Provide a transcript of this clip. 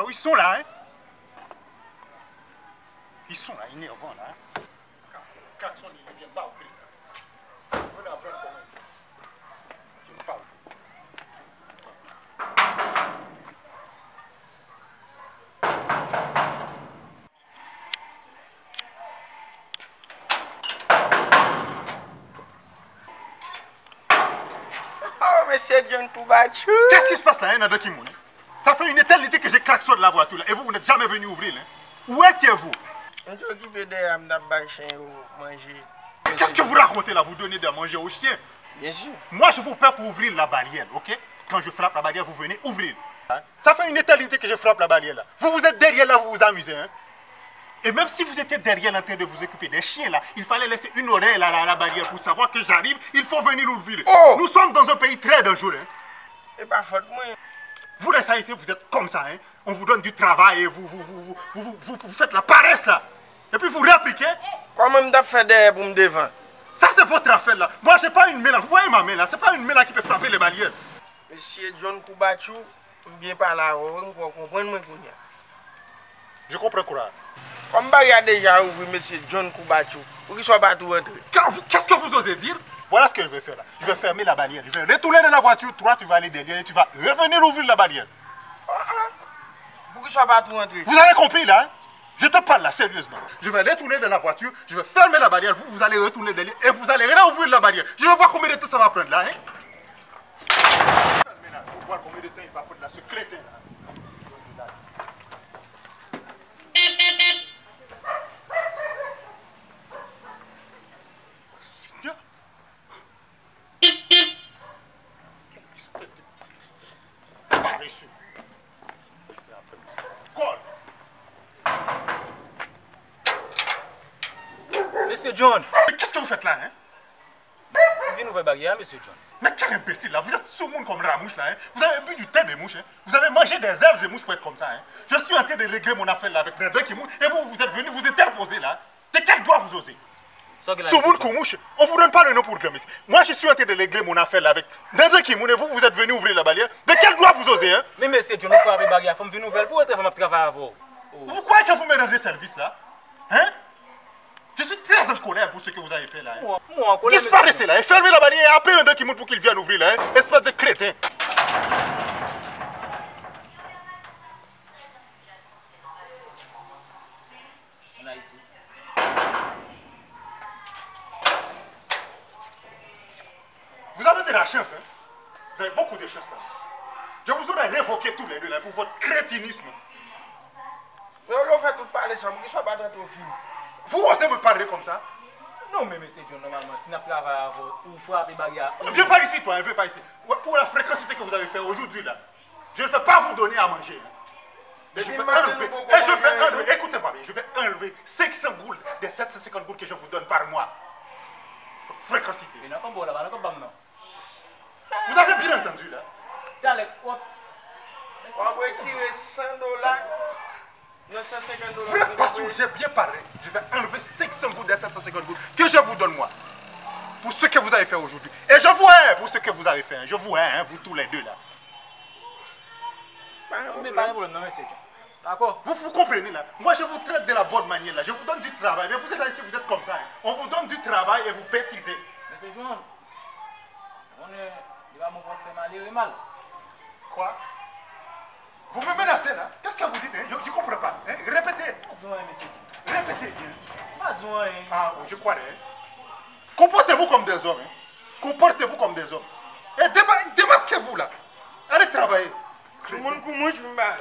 Alors ils sont là, hein. Ils sont là, énervants là. Hein. Quand ils ne viennent pas ouvrir. Je veux leur apprendre comment. Tu me parles. Oh, monsieur John Koubachou. Qu'est-ce qui se passe là, hein, Nada Kimoun? Ça fait une éternité que j'ai klaxonné la voiture là, et vous n'êtes jamais venu ouvrir. Hein. Où étiez-vous? On s'est occupé de manger. Qu'est-ce que vous racontez là? Vous donnez de manger aux chiens? Bien sûr. Moi, je vous paie pour ouvrir la barrière, ok? Quand je frappe la barrière, vous venez ouvrir. Hein? Ça fait une éternité que je frappe la barrière là. Vous êtes derrière là, vous vous amusez. Hein? Et même si vous étiez derrière en train de vous occuper des chiens là, il fallait laisser une oreille là, à la barrière pour savoir que j'arrive, il faut venir ouvrir. Oh! Nous sommes dans un pays très dangereux. Hein? C'est pas faute moi. Vous les Haïtiens, vous êtes comme ça. Hein? On vous donne du travail et vous faites la paresse là. Et puis vous réappliquez. Comment me fait des pour me devant? Ça c'est votre affaire là. Moi j'ai pas une main là. Vous voyez ma main là. C'est pas une main là qui peut frapper les barrières. Monsieur John Koubachou, bien par là, vous comprenez moi. Je comprends quoi. Comme il y a déjà ouvert monsieur John Koubachou, pour qu'il soit pas tout rentré. Qu'est-ce que vous osez dire? Voilà ce que je vais faire là. Je vais fermer la barrière. Je vais retourner dans la voiture. Toi, tu vas aller derrière et tu vas revenir ouvrir la barrière. Pour qu'il soit pas tout rentré. Vous avez compris là? Hein? Je te parle là, sérieusement. Je vais retourner dans la voiture. Je vais fermer la barrière. Vous allez retourner derrière et vous allez réouvrir la barrière. Je vais voir combien de temps ça va prendre là. Hein? Fermez là. Pour voir combien de temps il va prendre là, ce crétin là. Monsieur John. Mais qu'est-ce que vous faites là, hein? Vous venez ouvrir barrière, monsieur John. Mais quel imbécile là, vous êtes sous monde comme Ramouche là, hein? Vous avez bu du thé de mouche, hein? Vous avez mangé des herbes de mouche pour être comme ça, hein? Je suis en train de régler mon affaire là avec Nada Kimoun et vous êtes venu vous interposer là. De quel droit vous osez? Sous monde comme mouche, on vous donne pas le nom pour gagner. Moi je suis en train de régler mon affaire là avec Nada Kimoun et vous êtes venu ouvrir la barrière. De quel droit vous osez, hein? Mais monsieur John, vous avez barrière, faut me venir ouvrir pour être faire mon travail à vous. Vous croyez que vous me rendez service là? Hein? Je suis très en colère pour ce que vous avez fait là. Hein? Moi en colère. Disparaissez là et fermez la barrière et appelez Nada Kimoun pour qu'il vienne ouvrir là, hein? Espèce de crétin. En Haïti. Vous avez de la chance, hein? Vous avez beaucoup de chance là. Je vous aurais révoqué tous les deux là pour votre crétinisme. Mais on fait tout parler ça, pour qu'il soit pas dans ton film. Vous osez me parler comme ça? Non, mais monsieur John, normalement, si nous travaillons à vous, vous frappez barrière. Ne viens pas ici, toi, ne viens pas ici. Pour la fréquencité que vous avez fait aujourd'hui là, je ne vais pas vous donner à manger. Hein. Et je vais enlever, écoutez-moi bien, je vais enlever 500 goules des 750 goules que je vous donne par mois. Fréquencité. Mais non, comme bon là-bas, non, comme non. Vous avez bien entendu là? On va retirer 100 $, 950 $. Frère Passou, j'ai bien parlé. Je vais enlever 500 goules des 750 goules que je vous donne moi. Pour ce que vous avez fait aujourd'hui. Et je vous hais pour ce que vous avez fait. Hein. Je vous hais, hein, vous tous les deux là. Mais pas de problème, non, monsieur John. D'accord? Vous comprenez là? Moi je vous traite de la bonne manière là. Je vous donne du travail. Mais vous êtes là ici, vous êtes comme ça. Hein. On vous donne du travail et vous bêtisez. Monsieur John, il va me faire mal et mal. Quoi? Vous me menacez là? Qu'est-ce que vous dites? Hein? Je ne comprends pas. Hein? Répétez. Monsieur John. Répétez bien. Pas de hein. Ah oui, je crois. Hein? Comportez-vous comme des hommes. Hein? Comportez-vous comme des hommes. Et démasquez-vous là. Allez travailler. Tout le monde pour moi, je me bats.